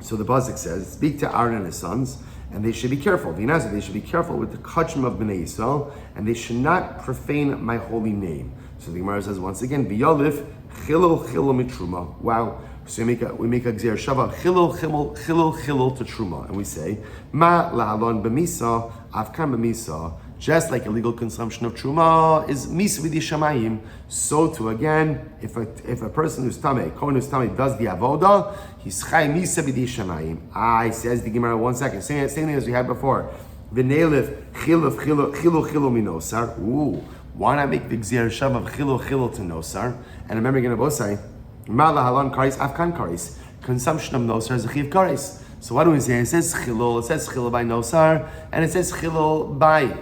Speaker 1: So the pasuk says, speak to Aaron and his sons, and they should be careful. V'inazir, they should be careful with the kachim of Bnei Yisrael, and they should not profane my holy name. So the Gemara says once again, v'yolif chilul mitruma. Wow. So we make a gzer shava chilul to truma, and we say ma lahalon b'misa afkan b'misa. Just like illegal consumption of truma is misa v'di shamayim, so too again, if a person who's tamei, kohen who's tamei, does the avoda, he's chay misa v'di shamayim. Says the Gemara 1 second, same thing as we had before. V'neilif chilu minosar. Ooh, why not make the gzer shav of chilu to nosar? And remember, you're going to both say ma lahalon karis afkan karis. Consumption of nosar is a chiv karis. So what do we say? It says chilul by nosar, and it says chilul by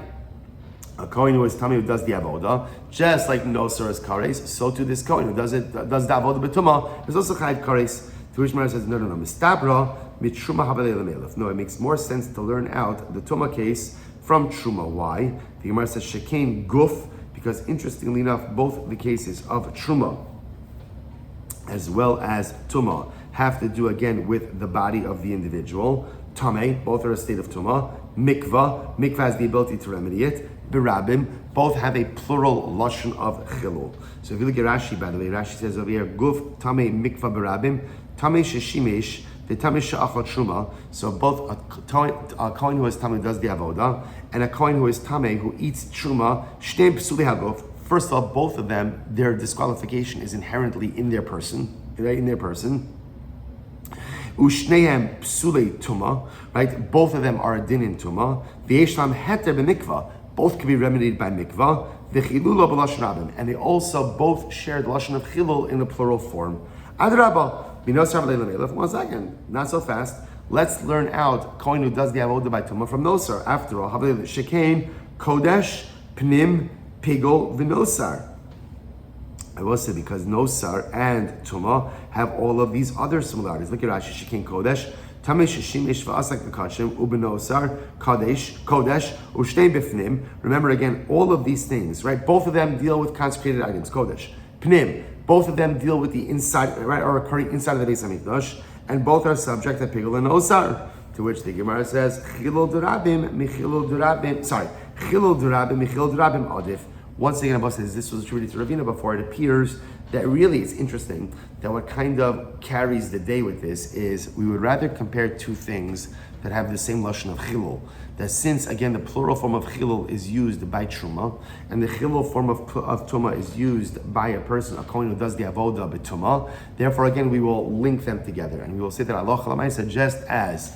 Speaker 1: a kohen who is tummy who does the avoda. Just like nosar is kares, so too this kohen who does the avoda betuma is also chayiv kares. To which Mara says no, mistabra mitruma habalei lemelef. No, it makes more sense to learn out the tuma case from truma. Why? The Gemara says shekain guf, because interestingly enough, both the cases of truma as well as tuma have to do again with the body of the individual. Tameh, both are a state of tuma. Mikvah has the ability to remedy it. Berabim, both have a plural lashon of chilul. So if you look at Rashi, by the way, Rashi says over here, guf tameh mikvah berabim, tameh sheshimesh, the tameh she'achal truma. So both a kohen who is tameh does the avoda, and a kohen who is tameh who eats truma, shtei psuli haguf. First of all, both of them, their disqualification is inherently in their person, right? In their person. Ushnehem psule tuma, right? Both of them are a din in tuma. V'yeshlam heter b'mikvah. Both can be remedied by mikvah. V'chilula b'lashon rabim, and they also both share the lashon of chilul in the plural form. Adrabah, b'nosar v'lei lemelef. 1 second, not so fast. Let's learn out kohen who does the avodah by tuma from nosar. After all, shekain kodesh pnim pigol v'nosar. I will say because nosar and tuma have all of these other similarities. Look at Rashi, shekain kodesh, tamesh shimish v'asak b'kachim ubenosar kodesh ushtei b'fnim. Remember again, all of these things, right? Both of them deal with consecrated items. Kodesh, pnim. Both of them deal with the inside, right, or occurring inside of the Beis Hamikdash, and both are subject to pigol and osar. To which the Gemara says, chilul durabim michilul durabim. Sorry, chilul durabim michilul durabim adif. Once again, Abba says this was attributed to Ravina before. It appears that really it's interesting that what kind of carries the day with this is we would rather compare two things that have the same lashon of chilul. That since again the plural form of chilul is used by truma, and the chilul form of tuma is used by a person, a kohen who does the avoda b'tuma, therefore again we will link them together, and we will say that Allah Chalamaysa, just as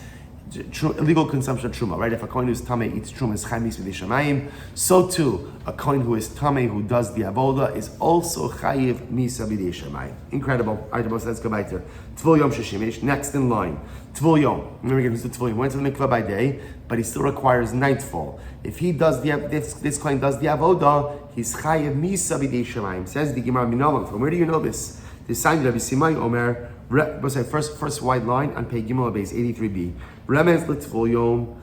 Speaker 1: illegal consumption of truma, right? If a kohen who is tamei eats truma is chayiv misa b'di shamayim, so too a kohen who is tamei who does the avoda is also chayiv misa b'di shamayim. Incredible. All right, let's go back there. Tvul yom sheshimesh. Next in line, tvul yom. Remember again, who's the tvul yom? Went to the mikvah by day, but he still requires nightfall. If he does this kohen does the avoda, he's chayiv misa b'di shamayim. Says the Gemara Minalam. From where do you know this? The sign Rabbi Simai Omer. First wide line on page Gimel base 83b. Remez l'tvul yom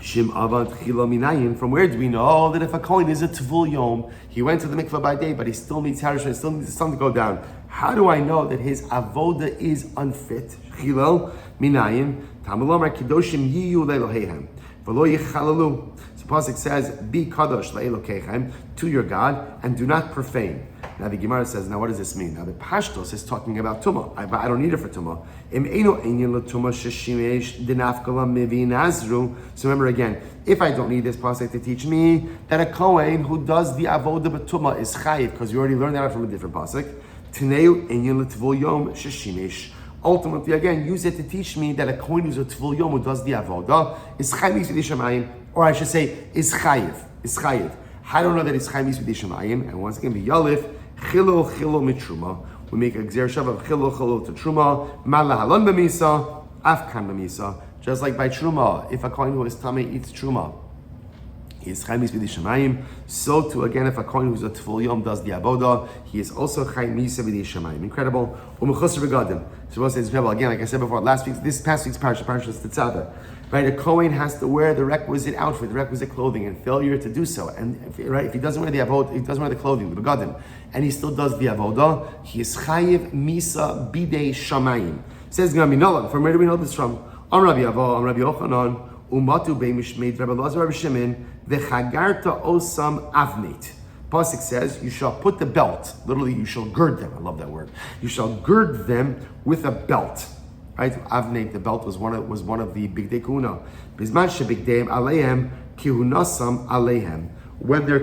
Speaker 1: shim avad chila minayin. From where do we know that if a kohen is a tvul yom, he went to the mikvah by day, but he still needs Hersch, and still needs the sun to go down? How do I know that his avoda is unfit? Chilal minayin tamalomar kidoshim yiyu le'elohehem v'lo yichalalu. So Pasuk says, "Be kadosh le'elokechem, to your God, and do not profane." Now the Gemara says, now what does this mean? Now the Pashtos is talking about Tumah. I don't need it for Tumah. So remember again, if I don't need this pasuk to teach me that a Kohen who does the avodah b'tumah is chayiv, because you already learned that from a different pasuk. Ultimately, again, use it to teach me that a Kohen who's a tvul yom who does the avodah is chayiv, or I should say, is chayiv. I don't know that it's chayiv b'di shamayim, and once again, b'yalif chilul mitruma. We make a gzer shav of chilul to truma. Ma lahalon b'misa, afkan b'misa. Just like by truma, if a kohen who is tamei eats truma, he is chayiv b'di shamayim. So too, again, if a kohen who's a tvul yom does the avoda, he is also chayiv b'di shamayim. Incredible. Umechusar begadim. So we'll say it's incredible. Again, like I said before, this past week's parasha is Tetzaveh. Right, a kohen has to wear the requisite outfit, the requisite clothing, and failure to do so. And if he doesn't wear the avodah, he doesn't wear the clothing, the begadim, and he still does the avodah, he is chayiv misa bidei shamayim. Says Gaminola. From where do we know this from? Am Rabbi Avo, Am Rabbi Yochanan, Umatu beimishmeid Rabbi Lazar Rabbi Shimon, v'chagarta osam avneit. Pasuk says, you shall put the belt, literally you shall gird them, I love that word. You shall gird them with a belt. Right? Avneit, the belt was one of the bigdei kahuna. Bizman shebigdeim aleihem kihunasam aleihem. When their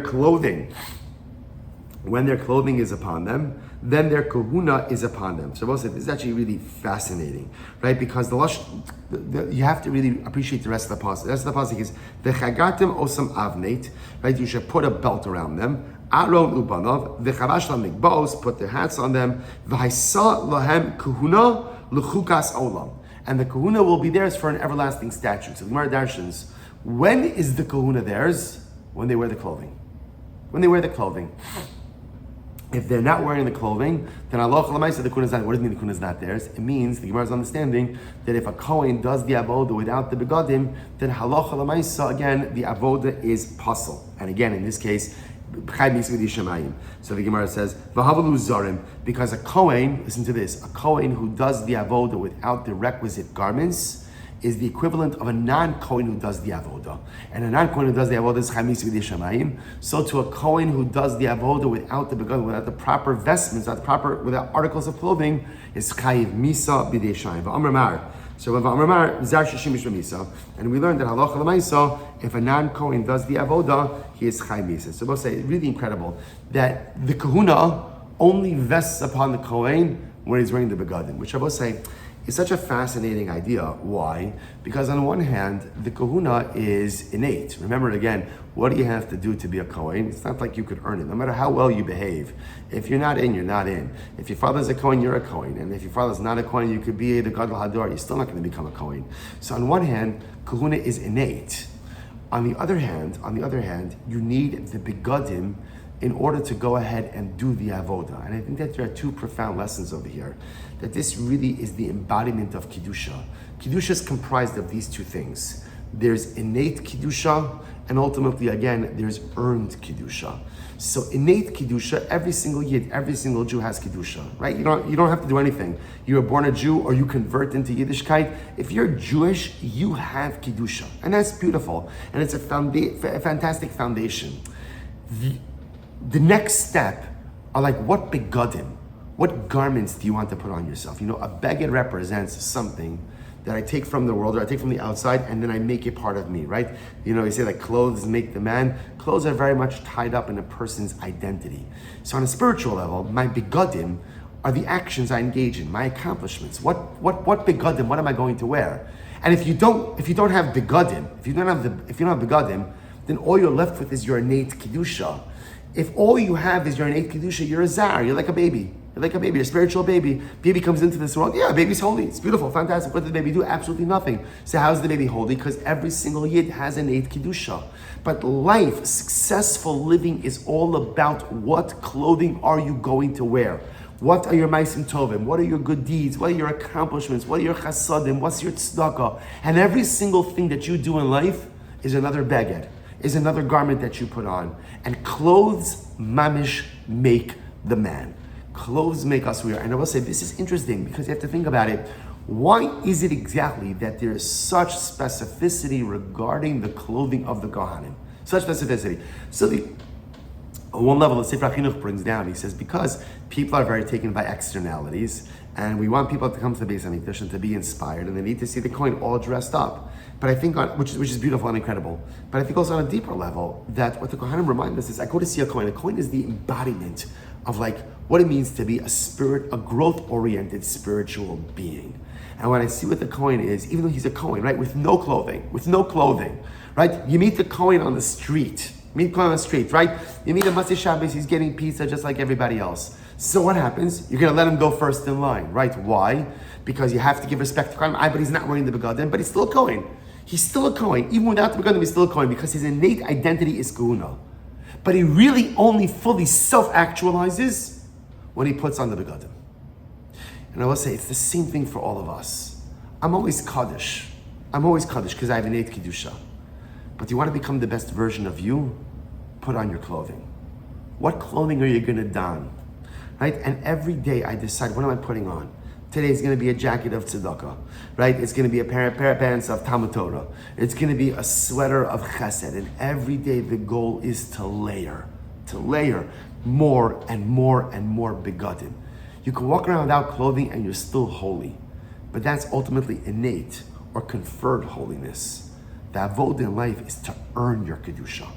Speaker 1: clothing is upon them, then their kahuna is upon them. So this is actually really fascinating, right? Because you have to really appreciate the rest of the pasuk. The rest of the pasuk is v'chagatim osam avneit, right? You should put a belt around them. Aaron ubanov v'chavash lamigbaos, put their hats on them. V'haisa lahem kahuna l'chukas olam, and the kahuna will be theirs for an everlasting statute. So the Gemara darshans, when is the kahuna theirs? When they wear the clothing. When they wear the clothing. If they're not wearing the clothing, then halacha l'maisa the kahuna is not. What does it mean the kahuna is not theirs? It means the Gemara's understanding that if a kohen does the avoda without the begadim, then halacha l'maisa again the avoda is pasul. And again in this case, so the Gemara says, "V'havalu zarim," because a kohen, listen to this, a kohen who does the avoda without the requisite garments is the equivalent of a non-kohen who does the avoda. And a non-kohen who does the avoda is chamis v'di shamayim. So to a kohen who does the avoda without the begun, without the proper vestments, without articles of clothing, is chayiv misa b'di shamayim. V'amar mar. So v'amar mar zar shishimish v'misa. And we learned that halacha l'maisa, if a non-kohen does the avoda, he is chayiv misa. So we'll say it's really incredible that the kahuna only vests upon the kohen when he's wearing the begadim, which I will say is such a fascinating idea. Why? Because on one hand, the kahuna is innate. Remember again, what do you have to do to be a kohen? It's not like you could earn it. No matter how well you behave, if you're not in, you're not in. If your father's a kohen, you're a kohen. And if your father's not a kohen, you could be the gadol hador. You're still not going to become a kohen. So on one hand, kahuna is innate. On the other hand, you need the begadim in order to go ahead and do the avoda. And I think that there are two profound lessons over here. That this really is the embodiment of Kedusha. Kedusha is comprised of these two things. There's innate Kedusha, and ultimately, again, there's earned Kedusha. So innate Kedusha, every single Yid, every single Jew has Kedusha, right? You don't have to do anything. You were born a Jew or you convert into Yiddishkeit. If you're Jewish, you have Kedusha. And that's beautiful. And it's a fantastic foundation. The next step are like, what begadim, what garments do you want to put on yourself? You know, a beged represents something that I take from the world or I take from the outside and then I make it part of me, right? You know, you say like clothes make the man. Clothes are very much tied up in a person's identity. So on a spiritual level, my begadim are the actions I engage in, my accomplishments. What begadim, what am I going to wear? And if you don't have begadim, if you don't have begadim, then all you're left with is your innate kedusha. If all you have is your innate kedusha, you're a zar. You're like a baby. You're like a baby, a spiritual baby. Baby comes into this world. Yeah, baby's holy. It's beautiful, fantastic. What does the baby do? Absolutely nothing. So how's the baby holy? Because every single yid has innate kedusha. But life, successful living, is all about what clothing are you going to wear. What are your ma'asim tovim? What are your good deeds? What are your accomplishments? What are your chasadim? What's your tzedakah? And every single thing that you do in life is another beged, is another garment that you put on. And clothes, mamish, make the man. Clothes make us wear. And I will say, this is interesting because you have to think about it. Why is it exactly that there is such specificity regarding the clothing of the Kohanim? Such specificity. So on one level, the Sefer HaChinuch brings down, he says, because people are very taken by externalities, and we want people to come to the Beis HaMikdash and to be inspired, and they need to see the Kohen all dressed up. But I think, which is beautiful and incredible, but I think also on a deeper level, that what the Kohanim remind us is, I go to see a Kohen. A Kohen is the embodiment of like what it means to be a growth-oriented spiritual being. And what I see with the Kohen is, even though he's a Kohen, right, with no clothing, right? You meet the Kohen on the street. Right? You meet a Matzah Shabbos, he's getting pizza just like everybody else. So what happens? You're going to let him go first in line, right? Why? Because you have to give respect to Kohen. But he's not wearing the begadim, but he's still a Kohen. He's still a Kohen. Even without the begadim, he's still a Kohen because his innate identity is Kahuna. But he really only fully self-actualizes when he puts on the begadim. And I will say, it's the same thing for all of us. I'm always Kaddish because I have innate Kedusha. But do you want to become the best version of you? Put on your clothing. What clothing are you going to don? Right? And every day I decide, what am I putting on? Today is going to be a jacket of tzedakah, right? It's going to be a pair of pants of Talmud Torah. It's going to be a sweater of chesed. And every day the goal is to layer more and more and more begotten. You can walk around without clothing and you're still holy. But that's ultimately innate or conferred holiness. The avodah in life is to earn your kedusha.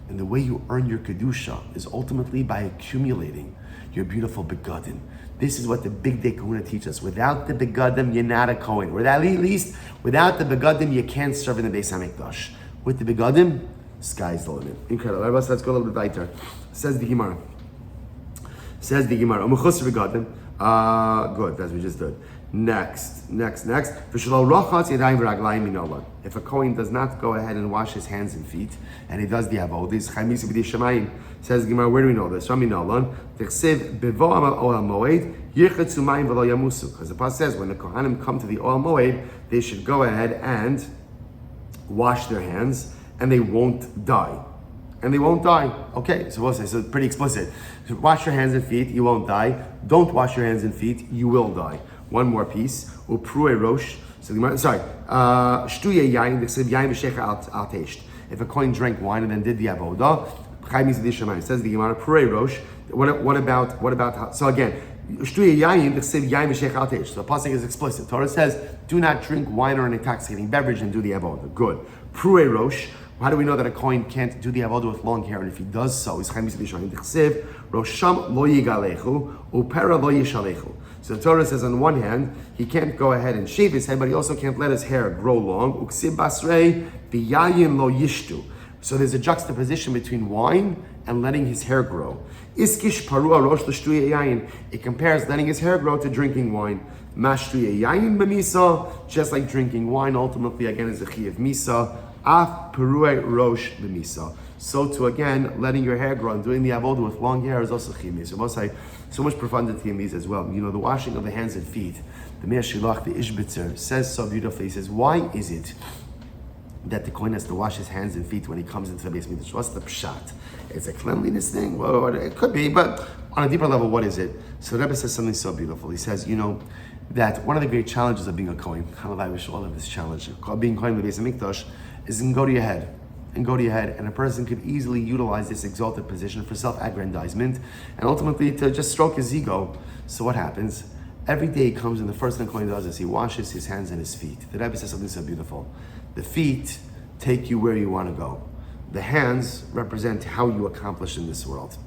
Speaker 1: And the way you earn your kedusha is ultimately by accumulating your beautiful begotten. This is what the big day kahuna teaches us. Without the begadim, you're not a kohen. Without the begadim, you can't serve in the Beis HaMikdash. With the begadim, sky's the limit. Incredible. Let's go a little bit later. Says the Gemara. Umuchus begadim. Good, as we just did. Next. If a kohen does not go ahead and wash his hands and feet, and he does the avodas, says Gemara, where do we know this? Because the Pasuk says when the Kohanim come to the Oel Moed, they should go ahead and wash their hands, and they won't die. Okay, so we'll say, so it's pretty explicit. Wash your hands and feet, you won't die. Don't wash your hands and feet, you will die. One more piece. Uprue rosh. So shtuye yain. Yain b'shecha al teisht. If a kohen drank wine and then did the avodah, says the Gemara, prue rosh. What about? So again, shtuye yain. Yain b'shecha al teisht. So the pasuk is explicit. Torah says, do not drink wine or an intoxicating beverage and do the avodah. Good. Prue rosh. How do we know that a kohen can't do the avodah with long hair? And if he does so, he's chaimiz b'shayin. Rosham lo yigalechu upera lo yishalechu. So the Torah says on one hand, he can't go ahead and shave his head, but he also can't let his hair grow long. Uksib basrei v'yayin lo yishtu. So there's a juxtaposition between wine and letting his hair grow. Iskish parua rosh l'shtuye yayin. It compares letting his hair grow to drinking wine. Mashtuye yayin b'misa, just like drinking wine ultimately again is a chi of misa. Af perue rosh b'misa. So to again, letting your hair grow and doing the avodah with long hair is also chimi. So most so much profundity in these as well. You know, the washing of the hands and feet. The Meir Shilach, the Ishbitzer, says so beautifully. He says, why is it that the kohen has to wash his hands and feet when he comes into the Beis Mikdash? What's the pshat? It's a cleanliness thing? Well, it could be, but on a deeper level, what is it? So the Rebbe says something so beautiful. He says, you know, that one of the great challenges of being a kohen, I wish all of this challenge, being kohen in the Beis Mikdash, is to go to your head. And a person could easily utilize this exalted position for self-aggrandizement and ultimately to just stroke his ego. So what happens? Every day he comes and the first thing Kohen does is he washes his hands and his feet. The Rebbe says something so beautiful. The feet take you where you want to go. The hands represent how you accomplish in this world.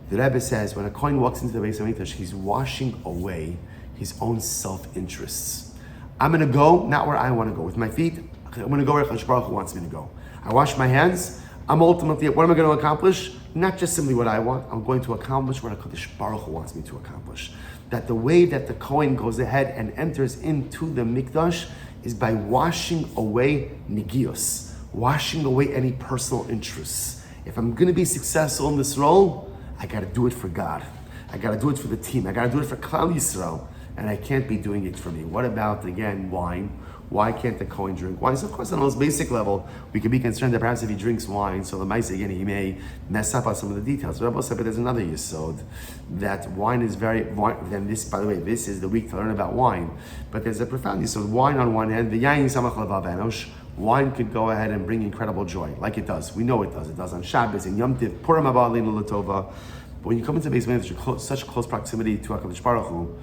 Speaker 1: The Rebbe says when a Kohen walks into the Beis HaMikdash, he's washing away his own self-interests. I'm going to go not where I want to go. With my feet, I'm going to go where HaKohen Baruch Hu wants me to go. I wash my hands. I'm ultimately, what am I going to accomplish? Not just simply what I want. I'm going to accomplish what HaKohen Baruch Hu wants me to accomplish. That the way that the Kohen goes ahead and enters into the Mikdash is by washing away nigios, washing away any personal interests. If I'm going to be successful in this role, I got to do it for God. I got to do it for the team. I got to do it for Klal Yisrael. And I can't be doing it for me. What about, again, wine? Why can't the Kohen drink wine? So of course, on the most basic level, we could be concerned that perhaps if he drinks wine, so the mice again, he may mess up on some of the details. But there's another yesod that wine is then this, by the way, this is the week to learn about wine. But there's a profound yesod. Wine on one hand, the yayin samach levav enosh. Wine could go ahead and bring incredible joy, like it does. We know it does. It does on Shabbos and Yom Tiv, Purim haba aleinu l'tova. But when you come into the Beis Mikdash, such close proximity to HaKohen Baruch Hu,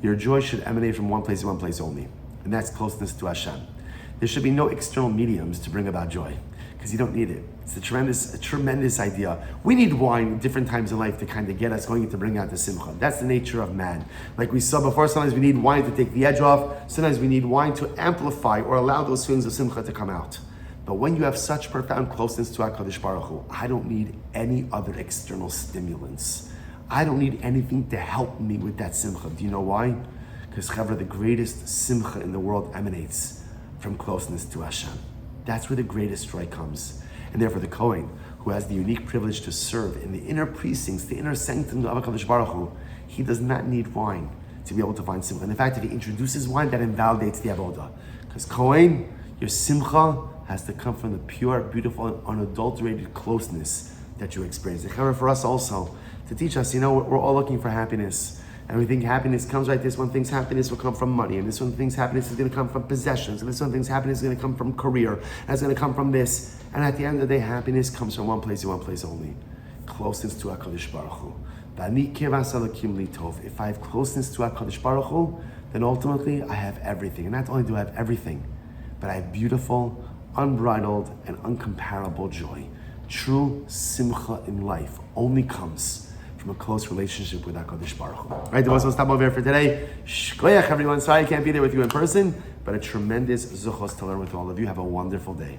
Speaker 1: your joy should emanate from one place and one place only. And that's closeness to Hashem. There should be no external mediums to bring about joy, because you don't need it. It's a tremendous idea. We need wine at different times in life to kind of get us going to bring out the simcha. That's the nature of man. Like we saw before, sometimes we need wine to take the edge off. Sometimes we need wine to amplify or allow those feelings of simcha to come out. But when you have such profound closeness to HaKohen Baruch Hu, I don't need any other external stimulants. I don't need anything to help me with that simcha. Do you know why? Because the greatest simcha in the world emanates from closeness to Hashem. That's where the greatest joy comes. And therefore the Kohen, who has the unique privilege to serve in the inner precincts, the inner sanctum of HaKohen Baruch Hu, he does not need wine to be able to find simcha. And in fact, if he introduces wine, that invalidates the avodah. Because Kohen, your simcha has to come from the pure, beautiful, and unadulterated closeness that you experience. For us also, to teach us, we're all looking for happiness. And we think happiness comes right. This one thinks happiness will come from money, and this one thinks happiness is going to come from possessions, and this one thinks happiness is going to come from career, and it's going to come from this. And at the end of the day, happiness comes from one place and one place only: closeness to HaKadosh Baruch Hu. If I have closeness to HaKadosh Baruch Hu, then ultimately I have everything. And not only do I have everything, but I have beautiful, unbridled, and uncomparable joy. True simcha in life only comes from a close relationship with HaKadosh Baruch Hu. All right, the most stop over here for today. Shkoyach, everyone. Sorry I can't be there with you in person, but a tremendous zechus to learn with all of you. Have a wonderful day.